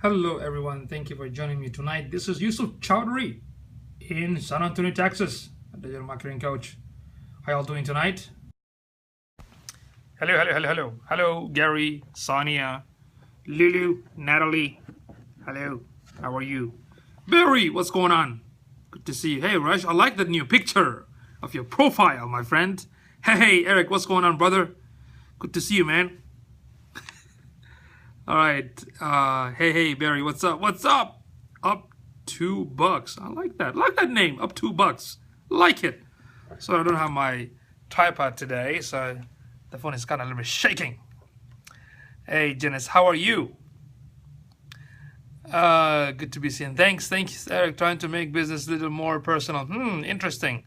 Hello everyone, thank you for joining me tonight. This is Yusufchowdhury in San Antonio, Texas, a digital marketing coach. How y'all doing tonight? Hello, Gary, Sonia, Lulu, Natalie. Hello, how are you? Barry, what's going on? Good to see you. Hey, Rush, I like that new picture of your profile, my friend. Hey, Eric, what's going on, brother? Good to see you, man. All right. Hey, Barry, what's up? What's up? Up $2. I like that. Like that name, up $2. Like it. So I don't have my tripod today, so the phone is kind of a little bit shaking. Hey, Janice, how are you? Good to be seen. Thanks, Eric. Trying to make business a little more personal. Interesting.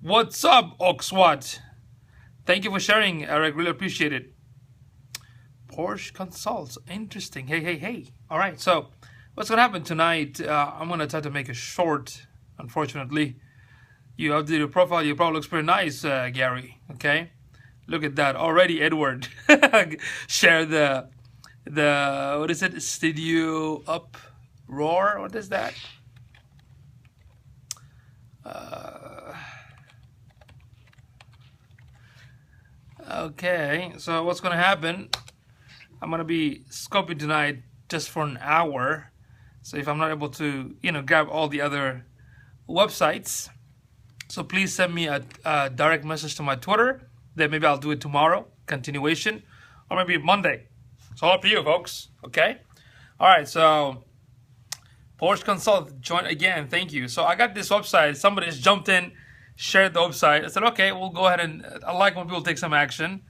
What's up, Oxwat? Thank you for sharing, Eric. Really appreciate it. Porsche Consults. Interesting. Hey. All right. So what's going to happen tonight? I'm going to try to make it short, unfortunately. You have the profile. Your profile looks pretty nice, Gary. Okay. Look at that. Already, Edward. Share the what is it? Studio Uproar. What is that? Okay. So what's going to happen? I'm going to be scoping tonight just for an hour. So if I'm not able to, grab all the other websites, so please send me a direct message to my Twitter. Then maybe I'll do it tomorrow, continuation, or maybe Monday. It's all up to you, folks. Okay? All right, so Porsche Consult, join again. Thank you. So I got this website. Somebody just jumped in, shared the website. I said, okay, we'll go ahead and I like when people take some action.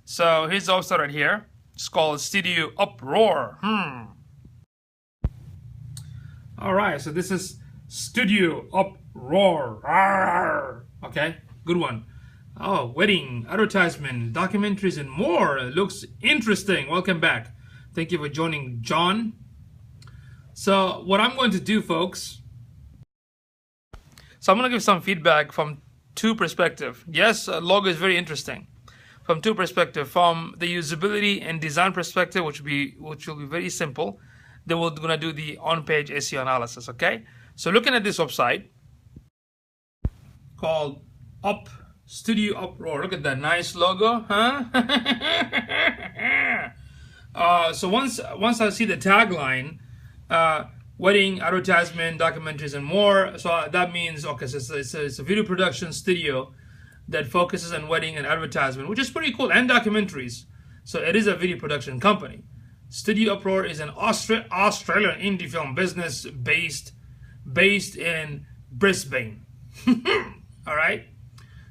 So here's the website right here. It's called Studio Uproar. All right, so this is Studio Uproar. Okay, good one. Oh, wedding, advertisement, documentaries, and more. It looks interesting. Welcome back. Thank you for joining, John. So what I'm going to do, folks, so I'm going to give some feedback from two perspectives. Yes, logo is very interesting. From two perspectives, from the usability and design perspective, which will be very simple. Then we're gonna do the on-page SEO analysis. Okay. So looking at this website called Studio Uproar. Look at that nice logo, huh? So once I see the tagline, wedding, advertisement, documentaries, and more. So that means okay, so it's a video production studio that focuses on wedding and advertisement, which is pretty cool, and documentaries. So it is a video production company. Studio Uproar is an Australian indie film business based in Brisbane. All right,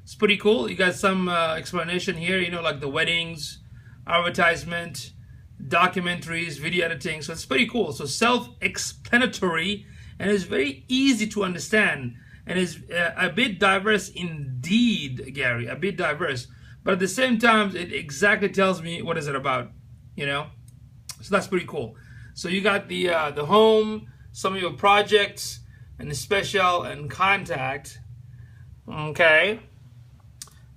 it's pretty cool. You got some explanation here, like the weddings, advertisement, documentaries, video editing. So it's pretty cool. So self-explanatory, and it's very easy to understand. And is a bit diverse indeed, Gary, a bit diverse. But at the same time, it exactly tells me what is it about, So that's pretty cool. So you got the home, some of your projects, and the special and contact. Okay.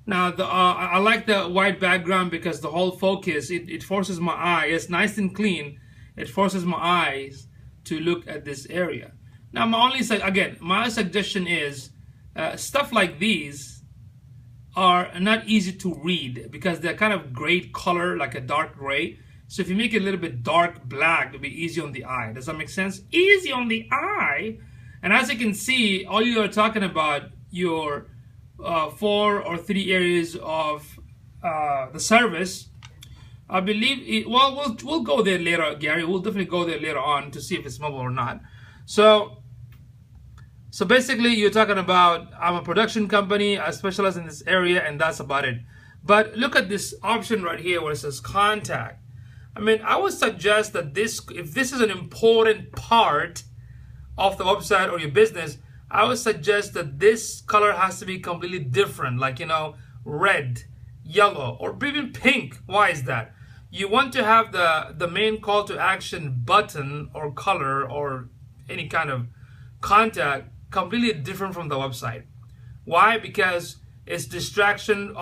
Now, I like the white background because the whole focus, it forces my eye. It's nice and clean. It forces my eyes to look at this area. Now, my suggestion is stuff like these are not easy to read because they're kind of gray color, like a dark gray. So if you make it a little bit dark black, it'll be easy on the eye. Does that make sense? Easy on the eye. And as you can see, all you are talking about your 4 or 3 areas of the service. I believe we'll go there later, Gary. We'll definitely go there later on to see if it's mobile or not. So basically, you're talking about, I'm a production company, I specialize in this area, and that's about it. But look at this option right here where it says contact. I would suggest that if this is an important part of the website or your business, I would suggest that this color has to be completely different, like, red, yellow, or even pink. Why is that? You want to have the main call to action button or color or any kind of contact completely different from the website. Why? Because it's distraction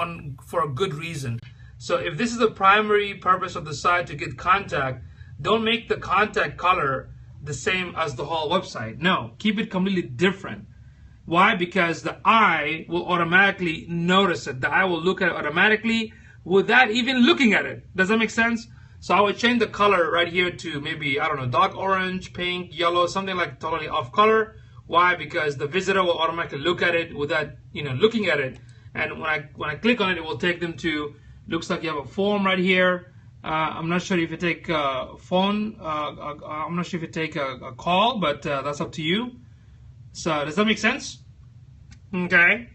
for a good reason. So if this is the primary purpose of the site to get contact, don't make the contact color the same as the whole website. No, keep it completely different. Why? Because the eye will automatically notice it. The eye will look at it automatically without even looking at it. Does that make sense? So I would change the color right here to maybe, I don't know, dark orange, pink, yellow, something like totally off color. Why? Because the visitor will automatically look at it without, looking at it. And when I click on it, it will take them to, looks like you have a form right here. I'm not sure if you take a phone, I'm not sure if you take a call, but that's up to you. So does that make sense? Okay.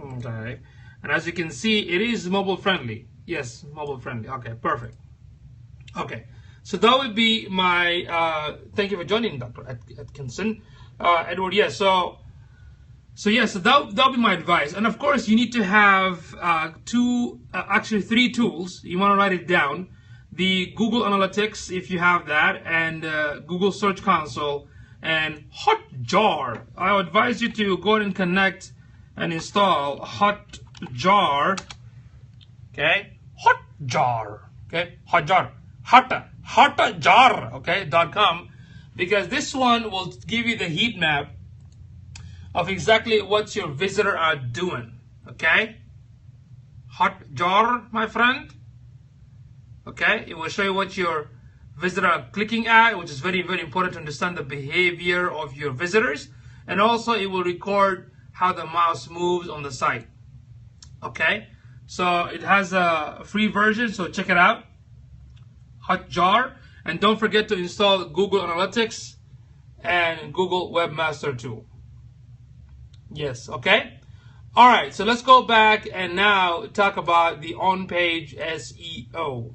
Okay. And as you can see, it is mobile friendly. Yes, mobile friendly. Okay, perfect. Okay. So that would be my, thank you for joining, Dr. Atkinson. Edward, yes. So that'll be my advice. And of course, you need to have actually three tools. You want to write it down. The Google Analytics, if you have that, and Google Search Console, and Hotjar. I advise you to go ahead and connect and install Hotjar. Okay, Hotjar. Okay, Hotjar. Hotjar. Okay, .com, because this one will give you the heat map of exactly what your visitor are doing. Okay, Hotjar, my friend. Okay, it will show you what your visitor are clicking at, which is very, very important to understand the behavior of your visitors. And also it will record how the mouse moves on the site. Okay, so it has a free version, so check it out, Hotjar. And don't forget to install Google Analytics and Google Webmaster Tool. Yes, okay. All right, so let's go back and now talk about the on-page SEO.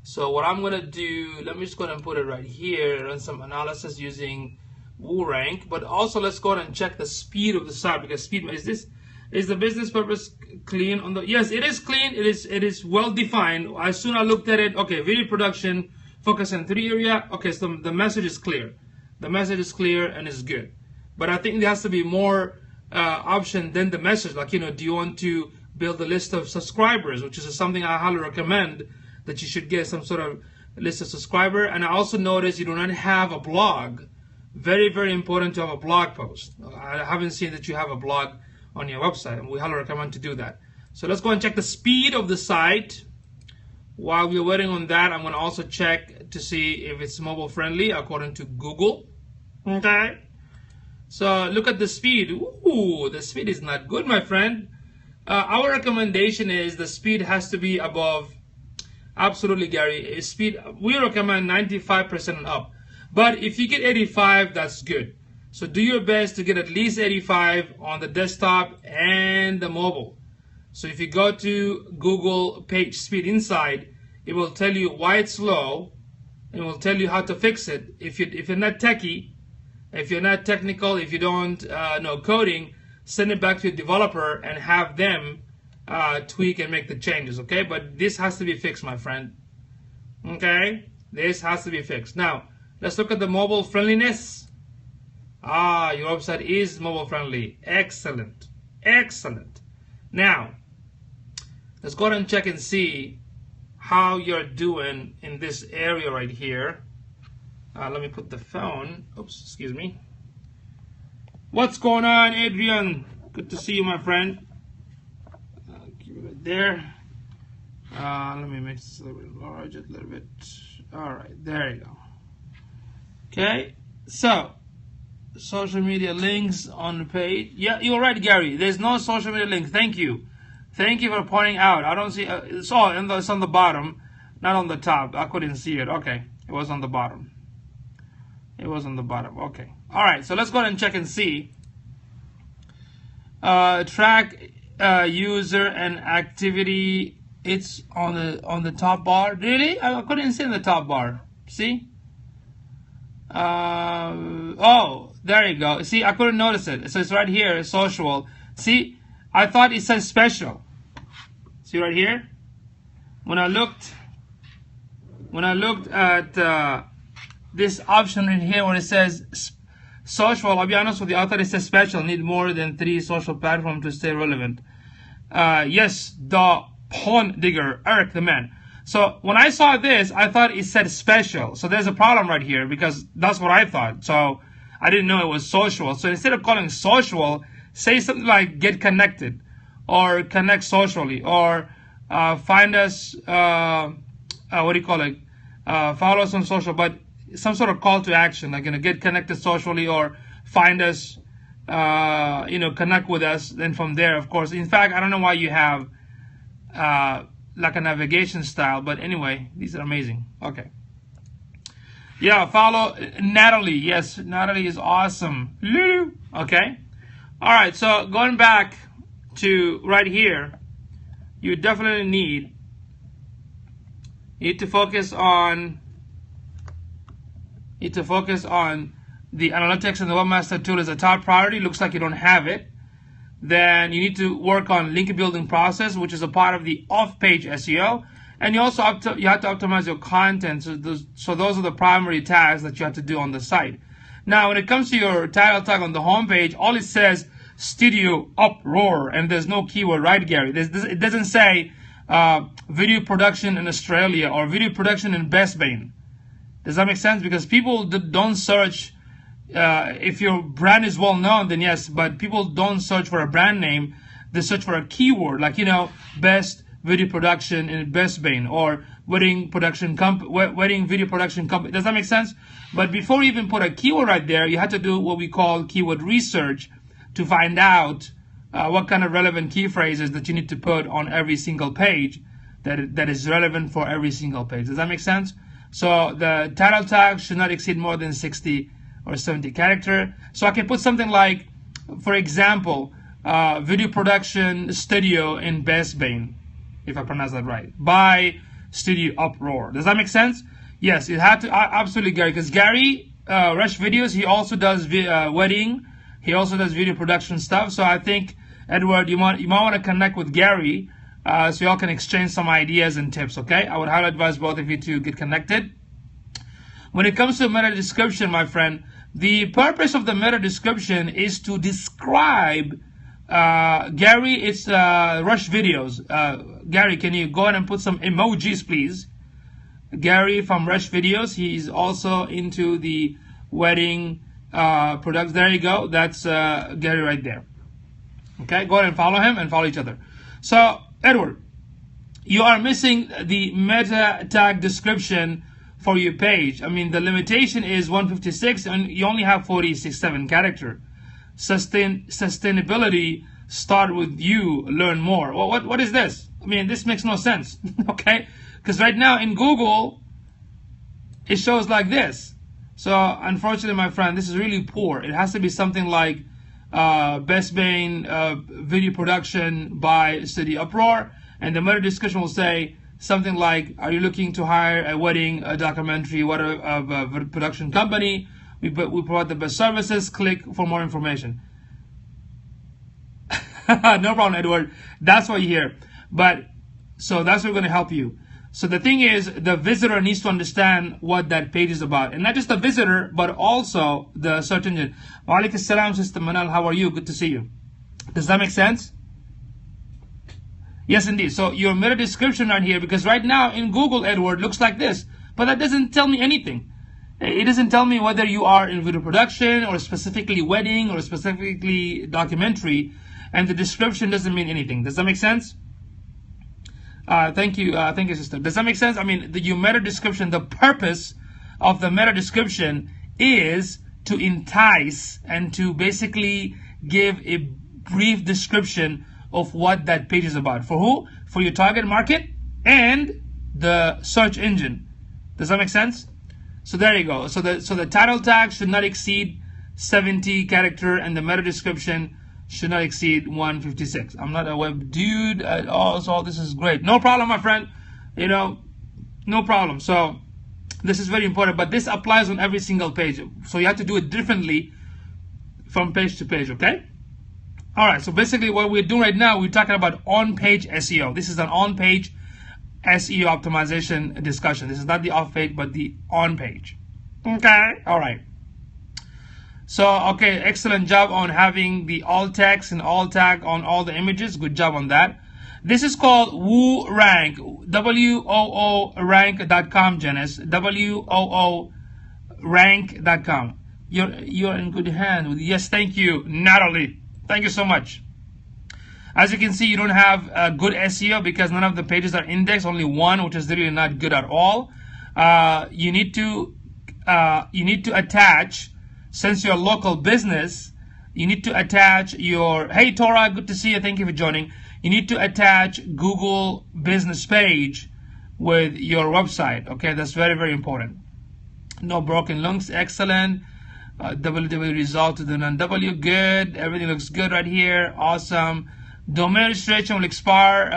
So what I'm going to do, let me just go ahead and put it right here, run some analysis using WooRank, but also let's go ahead and check the speed of the site, because speed, is the business purpose clean on the, yes, it is clean, it is well defined. As soon as I looked at it, okay, video production, focus on 3 area, okay, so the message is clear. The message is clear and it's good. But I think there has to be more option than the message, like, do you want to build a list of subscribers, which is something I highly recommend, that you should get some sort of list of subscriber. And I also noticed you do not have a blog. Very, very important to have a blog post. I haven't seen that you have a blog on your website, and we highly recommend to do that. So let's go and check the speed of the site. While we're waiting on that, I'm going to also check to see if it's mobile friendly according to Google. Okay, so look at the speed. Ooh, the speed is not good, my friend. Our recommendation is the speed has to be above, absolutely, Gary, speed, we recommend 95% and up. But if you get 85, that's good. So do your best to get at least 85 on the desktop and the mobile. So if you go to Google page speed inside, it will tell you why it's slow, and it will tell you how to fix it. If you're not techie, if you're not technical, if you don't know coding, send it back to your developer and have them tweak and make the changes. Okay, but this has to be fixed, my friend. Okay, this has to be fixed. Now let's look at the mobile friendliness. Your website is mobile friendly. Excellent, excellent. Now let's go ahead and check and see how you're doing in this area right here. Let me put the phone, oops, excuse me. What's going on, Adrian? Good to see you, my friend. Keep it right there. Let me make this a little bit larger, a little bit. All right, there you go. Okay, so social media links on the page. Yeah, you're right, Gary. There's no social media links. Thank you. Thank you for pointing out. I don't see. It's on the bottom, not on the top. I couldn't see it. Okay, it was on the bottom. It was on the bottom. Okay. All right. So let's go ahead and check and see. Track user and activity. It's on the top bar. Really? I couldn't see in the top bar. See? Oh, there you go. See, I couldn't notice it. So it's right here, social. See, I thought it says special. See right here? When I looked at this option in here where it says social, I'll be honest with you, I thought it says special. Need more than 3 social platforms to stay relevant. Yes, the pawn digger, Eric the man. So when I saw this, I thought it said special. So there's a problem right here because that's what I thought. So I didn't know it was social. So instead of calling social, say something like get connected or connect socially or find us, what do you call it? Follow us on social, but some sort of call to action, like, get connected socially or find us, connect with us. Then from there, of course, in fact, I don't know why you have like a navigation style, but anyway, these are amazing. Okay. Yeah, follow Natalie. Yes, Natalie is awesome. Okay. All right, so going back to right here, you definitely need to focus on the analytics, and the webmaster tool is a top priority. Looks like you don't have it. Then you need to work on link building process, which is a part of the off-page SEO. And you also have to optimize your content. So those are the primary tags that you have to do on the site. Now, when it comes to your title tag on the home page, all it says studio uproar, and there's no keyword, right, Gary? It doesn't say video production in Australia or video production in Brisbane. Does that make sense? Because people don't search. If your brand is well known, then yes, but people don't search for a brand name. They search for a keyword, like, best video production in Brisbane or wedding video production company. Does that make sense? But before you even put a keyword right there, you have to do what we call keyword research to find out what kind of relevant key phrases that you need to put on every single page that is relevant for every single page. Does that make sense? So the title tag should not exceed more than 60 or 70 character. So I can put something like, for example, video production studio in Brisbane, if I pronounce that right, by Studio Uproar. Does that make sense? Yes, it had to, absolutely, Gary, because Gary Rush Videos, he also does wedding, he also does video production stuff. So I think, Edward, you might want to connect with Gary so y'all can exchange some ideas and tips, okay? I would highly advise both of you to get connected. When it comes to meta description, my friend, the purpose of the meta description is to describe, Gary, it's Rush Videos. Gary, can you go ahead and put some emojis, please? Gary from Rush Videos, he's also into the wedding products. There you go. That's Gary right there. Okay, go ahead and follow him and follow each other. So, Edward, you are missing the meta tag description for your page. I mean, the limitation is 156 and you only have 47 character. Sustainability, start with you, learn more. Well, what is this? I mean, this makes no sense. Okay, because right now in Google it shows like this. So unfortunately, my friend, this is really poor. It has to be something like Brisbane video production by Studio Uproar, and the meta description will say something like, are you looking to hire a wedding, a documentary, a production company? We provide the best services. Click for more information. No problem, Edward. That's what you hear. But so that's what's going to help you. So the thing is, the visitor needs to understand what that page is about, and not just the visitor, but also the search engine. Wa alaikum assalam, Sister Manal. How are you? Good to see you. Does that make sense? Yes, indeed. So your meta description right here, because right now in Google, Edward, looks like this, but that doesn't tell me anything. It doesn't tell me whether you are in video production or specifically wedding or specifically documentary, and the description doesn't mean anything. Does that make sense? Thank you, sister. Does that make sense? I mean, your meta description, the purpose of the meta description is to entice and to basically give a brief description of what that page is about. For who? For your target market and the search engine. Does that make sense? So there you go. So the title tag should not exceed 70 character, and the meta description should not exceed 156. I'm not a web dude at all, so this is great. No problem, my friend. No problem. So this is very important, but this applies on every single page. So you have to do it differently from page to page, okay? All right, so basically what we're doing right now, we're talking about on-page SEO. This is an on-page SEO optimization discussion. This is not the off-page, but the on-page. Okay, all right. So, okay, excellent job on having the alt text and alt tag on all the images. Good job on that. This is called Woo Rank, WOO rank.com, Janice, WOO rank.com. You're in good hands. Yes, thank you, Natalie. Thank you so much. As you can see, you don't have good SEO because none of the pages are indexed, only one, which is really not good at all. You need to attach, since you're a local business, you need to attach your, hey Tora, good to see you, thank you for joining. You need to attach Google business page with your website, okay? That's very, very important. No broken links, excellent. www result to the non-W, good. Everything looks good right here, awesome. Domain registration will expire,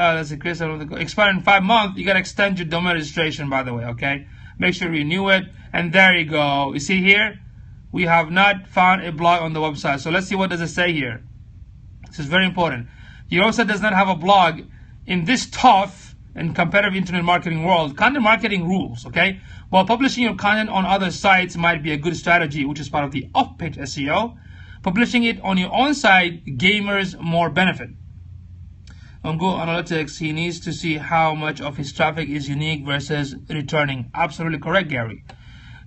expire in 5 months. You gotta extend your domain registration, by the way, okay? Make sure you renew it, and there you go. You see here, we have not found a blog on the website. So let's see, what does it say here? This is very important. Your website does not have a blog. In this tough and competitive internet marketing world, content marketing rules, okay? While publishing your content on other sites might be a good strategy, which is part of the off-page SEO, publishing it on your own site gamers more benefit. On Google Analytics, he needs to see how much of his traffic is unique versus returning. Absolutely correct, Gary.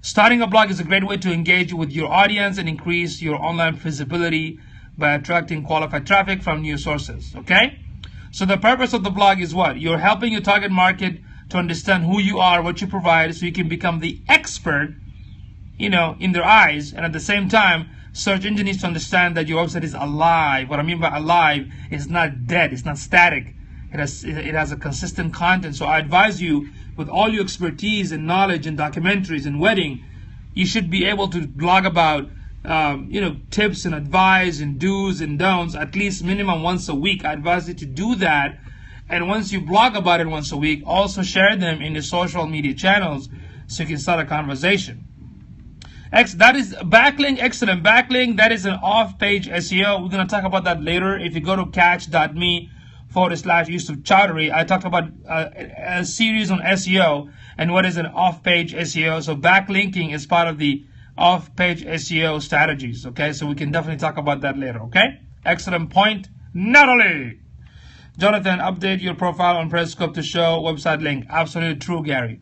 Starting a blog is a great way to engage with your audience and increase your online visibility by attracting qualified traffic from new sources, okay? So the purpose of the blog is what? You're helping your target market to understand who you are, what you provide, so you can become the expert, in their eyes, and at the same time, search engine needs to understand that your website is alive. What I mean by alive is not dead, it's not static. It has a consistent content. So I advise you, with all your expertise and knowledge and documentaries and wedding, you should be able to blog about tips and advice and do's and don'ts at least minimum once a week. I advise you to do that. And once you blog about it once a week, also share them in the social media channels so you can start a conversation. That is backlink, excellent. Backlink, that is an off-page SEO. We're going to talk about that later. If you go to catch.me/yusufchowdhury, I talked about a series on SEO and what is an off-page SEO. So backlinking is part of the off-page SEO strategies, okay? So we can definitely talk about that later, okay? Excellent point, Natalie. Jonathan, update your profile on Periscope to show website link. Absolutely true, Gary.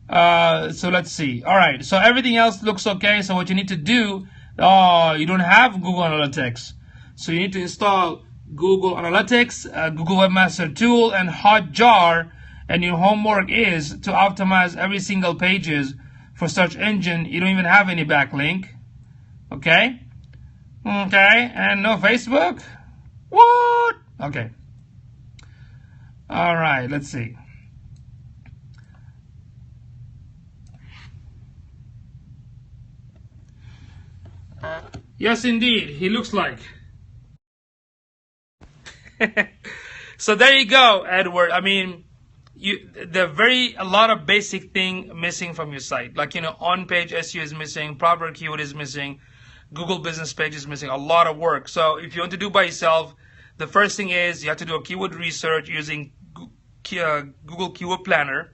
So let's see. All right, so everything else looks okay. So what you need to do, you don't have Google Analytics. So you need to install Google Analytics, Google Webmaster Tool, and Hotjar. And your homework is to optimize every single pages for search engine. You don't even have any backlink. Okay? Okay, and no Facebook? What? Okay. All right, let's see. Yes, indeed, he looks like. So there you go, Edward. I mean, a lot of basic thing missing from your site. Like, on-page SEO is missing, proper keyword is missing, Google business page is missing, a lot of work. So if you want to do by yourself, the first thing is you have to do a keyword research using Google Keyword Planner.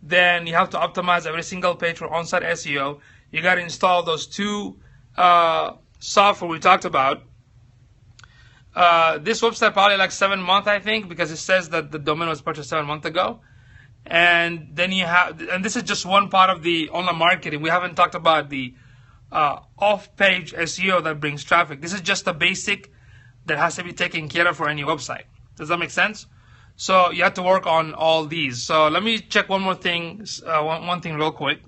Then you have to optimize every single page for on-site SEO. You got to install those two software we talked about. This website probably like 7 months, I think, because it says that the domain was purchased 7 months ago. And then and this is just one part of the online marketing. We haven't talked about the off-page SEO that brings traffic. This is just the basic that has to be taken care of for any website. Does that make sense? So you have to work on all these. So let me check one more thing, one thing real quick.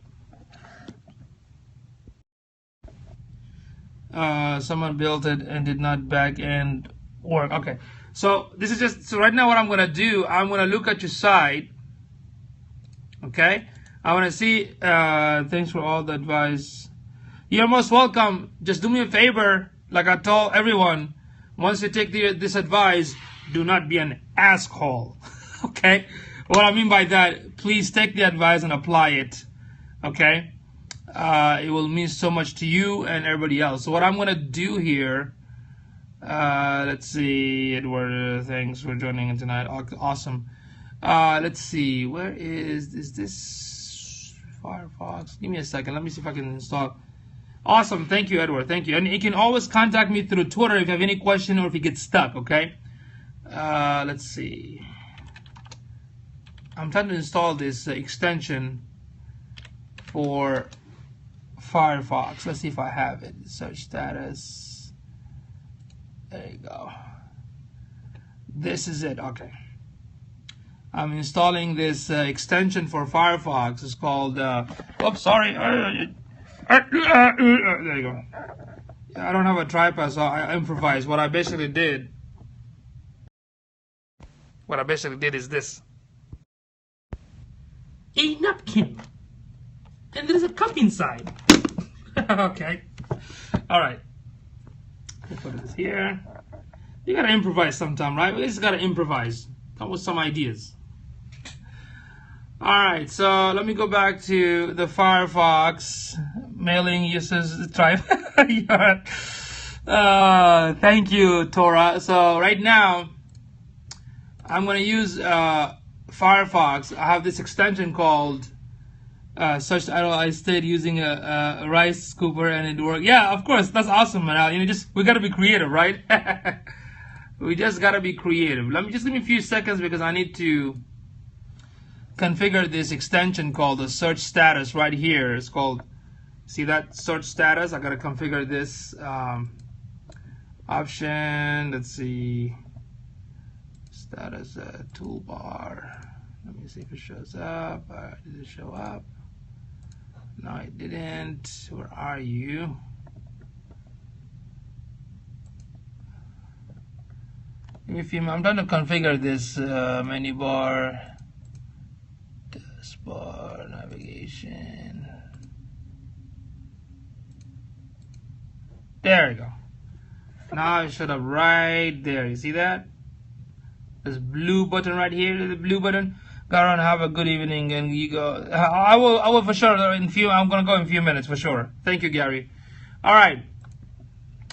Someone built it and did not back end work. Okay, so this is so right now what I'm gonna do, I'm gonna look at your site. Okay, I want to see. Thanks for all the advice. You're most welcome. Just do me a favor, like I told everyone, once you take this advice, do not be an asshole. Okay, what I mean by that, please take the advice and apply it. Okay, it will mean so much to you and everybody else. So what I'm gonna do here, let's see, Edward, thanks for joining in tonight. Awesome. Let's see, where is this Firefox? Give me a second, let me see if I can install. Awesome, thank you, Edward, thank you. And you can always contact me through Twitter if you have any question or if you get stuck, okay? let's see. I'm trying to install this extension for Firefox. Let's see if I have it. Search status. There you go. This is it. Okay. I'm installing this extension for Firefox. It's called. Oops, sorry. There you go. I don't have a tripod, so I improvise. What I basically did is this. A napkin. And there's a cup inside. Okay. Alright. Put this here. You gotta improvise sometime, right? We just gotta improvise. Come with some ideas. Alright, so let me go back to the Firefox mailing users tribe. Thank you, Tora. So right now, I'm gonna use Firefox. I have this extension called search. I stayed using a rice scooper and it worked. Yeah, of course, that's awesome, man. We gotta be creative, right? We just gotta be creative. Give me a few seconds because I need to configure this extension called the search status right here. It's called, see that search status? I gotta configure this option. Let's see, status toolbar. Let me see if it shows up. Did it show up? No, it didn't. Where are you? I'm trying to configure this menu bar, taskbar, navigation. There we go. Now it showed up right there. You see that? This blue button right here, the blue button. Garon, have a good evening, and you go. I will for sure. I'm gonna go in a few minutes for sure. Thank you, Gary. All right.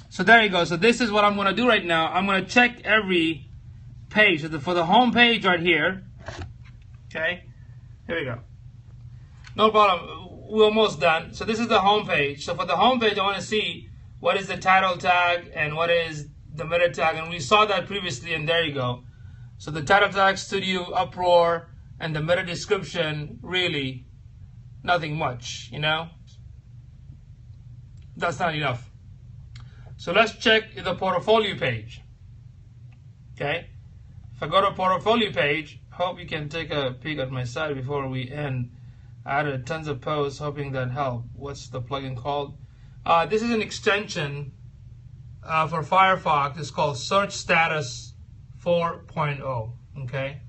So there you go. So this is what I'm gonna do right now. I'm gonna check every page. So for the home page right here. Okay. Here we go. No problem. We're almost done. So this is the home page. So for the home page, I want to see what is the title tag and what is the meta tag, and we saw that previously. And there you go. So the title tag, studio, uproar, and the meta description, really nothing much, you know. That's not enough. So let's check the portfolio page. Okay. If I go to portfolio page, hope you can take a peek at my site before we end. I added tons of posts, hoping that helped. What's the plugin called? This is an extension for Firefox. It's called Search Status 4.0. Okay.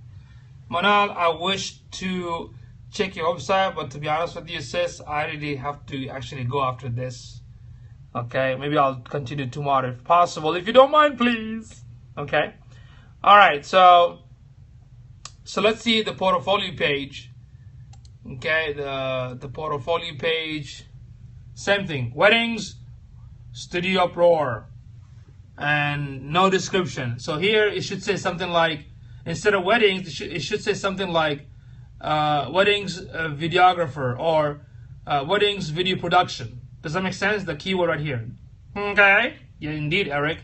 Manal, I wish to check your website, but to be honest with you, sis, I really have to actually go after this. Okay, maybe I'll continue tomorrow if possible. If you don't mind, please. Okay. All right. So let's see the portfolio page. Okay, the portfolio page. Same thing. Weddings, studio uproar, and no description. So here it should say something like, instead of weddings, it should say something like weddings videographer or weddings video production. Does that make sense? The keyword right here. Okay. Yeah, indeed, Eric.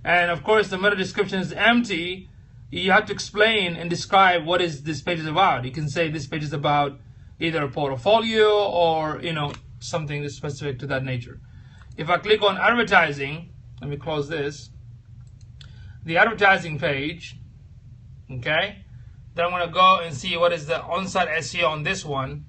And of course, the meta description is empty. You have to explain and describe what is this page is about. You can say this page is about either a portfolio or, you know, something specific to that nature. If I click on advertising, let me close this. The advertising page. Okay. Then I'm going to go and see what is the on-site SEO on this one.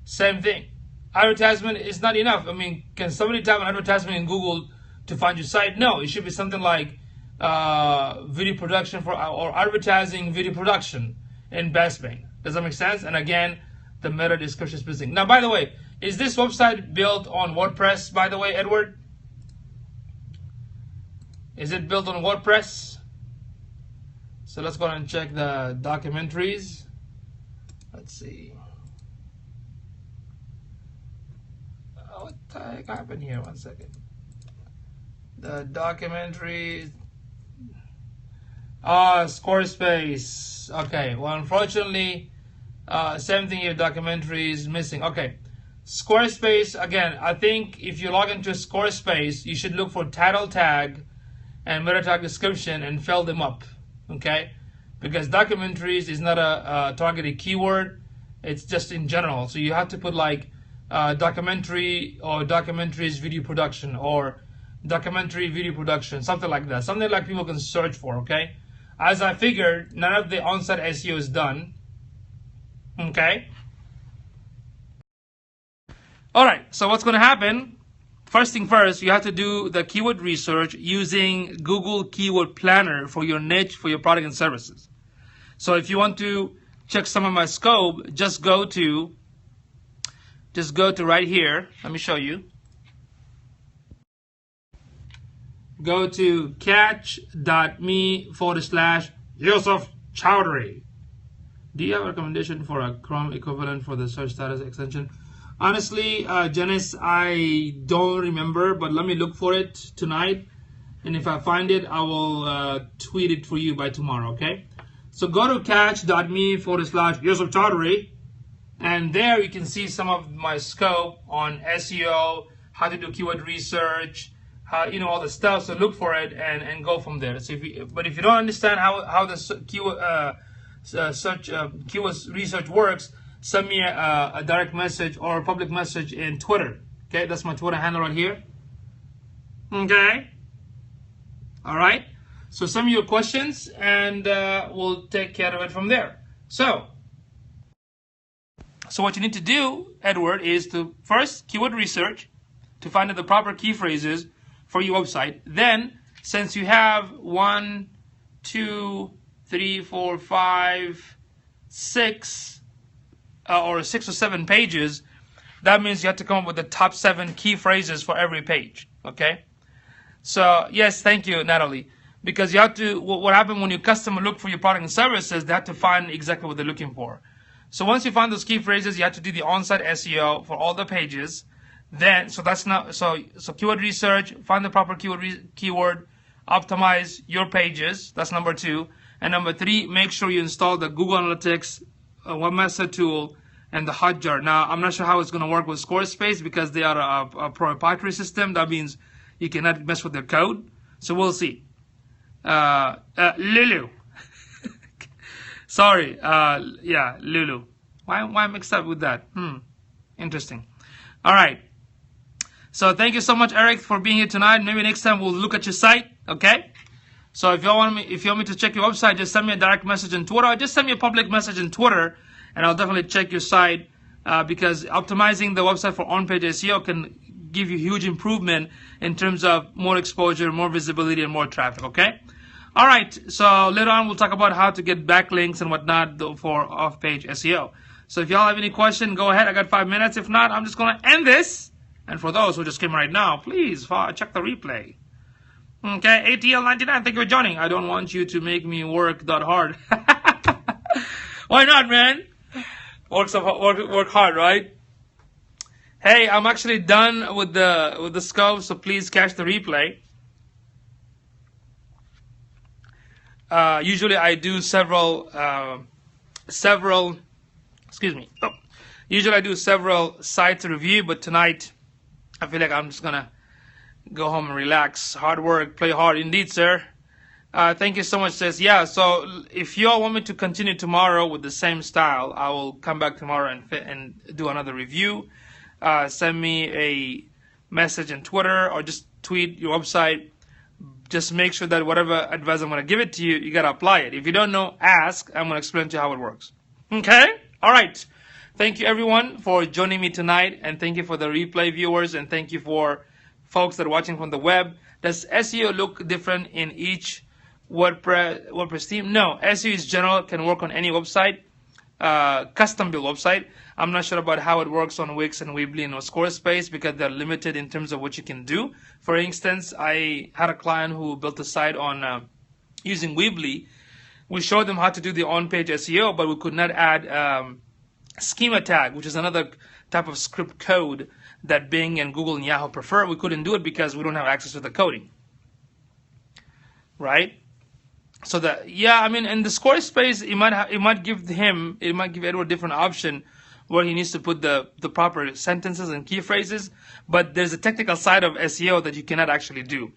Same thing. Advertisement is not enough. I mean, can somebody type an advertisement in Google to find your site? No, it should be something like video production for or advertising video production in Best Bank. Does that make sense? And again, the meta description is missing. Now, by the way, is this website built on WordPress, by the way, Edward? Is it built on WordPress? So let's go and check the documentaries. Let's see. What the heck happened here? 1 second. The documentaries. Squarespace. Okay. Well, unfortunately, same thing here. Documentaries missing. Okay. Squarespace. Again, I think if you log into Squarespace, you should look for title tag and meta tag description and fill them up. okay? Because documentaries is not a targeted keyword. It's just in general. So you have to put like documentary or documentaries video production or documentary video production, something like that. Something like people can search for, okay? As I figured, none of the on-site SEO is done, okay? All right, so what's going to happen? First thing first, you have to do the keyword research using Google Keyword Planner for your niche, for your product and services. So if you want to check some of my scope, just go to right here. Let me show you. Go to catch.me/yusufchowdhury. Do you have a recommendation for a Chrome equivalent for the search status extension? Honestly, Janice, I don't remember, but let me look for it tonight. And if I find it, I will tweet it for you by tomorrow, okay? So go to catch.me/yusufchowdhury. And there you can see some of my scope on SEO, how to do keyword research, how, you know, all the stuff. So look for it and go from there. So but if you don't understand how the keyword keyword research works, send me a direct message or a public message in Twitter. Okay, that's my Twitter handle right here. Okay. All right. So send me your questions and we'll take care of it from there. So what you need to do, Edward, is to first keyword research to find out the proper key phrases for your website. Then, since you have 1, 2, 3, 4, 5, 6, or 6 or 7 pages, that means you have to come up with the top 7 key phrases for every page. Okay? So, yes, thank you, Natalie. Because you have to, what happens when your customer look for your product and services, they have to find exactly what they're looking for. So once you find those key phrases, you have to do the on-site SEO for all the pages. Then, so keyword research, find the proper keyword, optimize your pages. That's number 2. And number 3, make sure you install the Google Analytics webmaster tool and the Hotjar. Now, I'm not sure how it's going to work with Squarespace because they are a proprietary system. That means you cannot mess with their code. So we'll see. Lulu. Sorry, yeah, Lulu. Why am I mixed up with that? Interesting. All right. So thank you so much, Eric, for being here tonight. Maybe next time we'll look at your site, okay? So if you want me to check your website, just send me a direct message on Twitter, or just send me a public message on Twitter, and I'll definitely check your site because optimizing the website for on-page SEO can give you huge improvement in terms of more exposure, more visibility, and more traffic, okay? All right, so later on we'll talk about how to get backlinks and whatnot for off-page SEO. So if y'all have any question, go ahead. I got 5 minutes. If not, I'm just going to end this. And for those who just came right now, please check the replay. Okay, ATL99, thank you for joining. I don't want you to make me work that hard. Why not, man? Work hard, right? Hey, I'm actually done with the scope, so please catch the replay. Usually I do several sites review, but tonight I feel like I'm just gonna go home and relax. Hard work, play hard indeed, sir. Thank you so much, sis. Yeah, so if you all want me to continue tomorrow with the same style, I will come back tomorrow and do another review. Send me a message on Twitter or just tweet your website. Just make sure that whatever advice I'm going to give it to you, you got to apply it. If you don't know, ask. I'm going to explain to you how it works. Okay? All right. Thank you, everyone, for joining me tonight. And thank you for the replay viewers. And thank you for folks that are watching from the web. Does SEO look different in each WordPress theme? No. SEO is general. Can work on any website. Custom build website. I'm not sure about how it works on Wix and Weebly and Squarespace because they're limited in terms of what you can do. For instance, I had a client who built a site on using Weebly. We showed them how to do the on-page SEO, but we could not add schema tag, which is another type of script code that Bing and Google and Yahoo prefer. We couldn't do it because we don't have access to the coding. Right? So in the Squarespace, it might give Edward a different option where he needs to put the proper sentences and key phrases, but there's a technical side of SEO that you cannot actually do.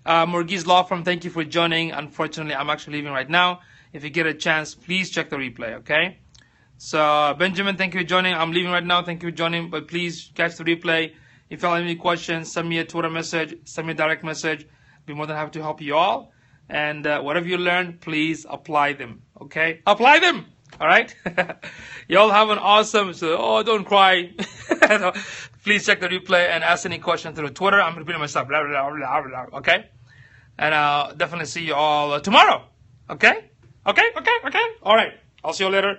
Morghi's Law Firm, thank you for joining. Unfortunately, I'm actually leaving right now. If you get a chance, please check the replay, okay? So, Benjamin, thank you for joining. I'm leaving right now. Thank you for joining, but please catch the replay. If you have any questions, send me a Twitter message, send me a direct message. I'll be more than happy to help you all. And whatever you learn, please apply them, okay? Apply them, all right? You all have an awesome, don't cry. Please check the replay and ask any questions through Twitter. I'm repeating myself, blah, blah, blah, blah, blah, okay? And I'll definitely see you all tomorrow, okay? Okay? All right. I'll see you later.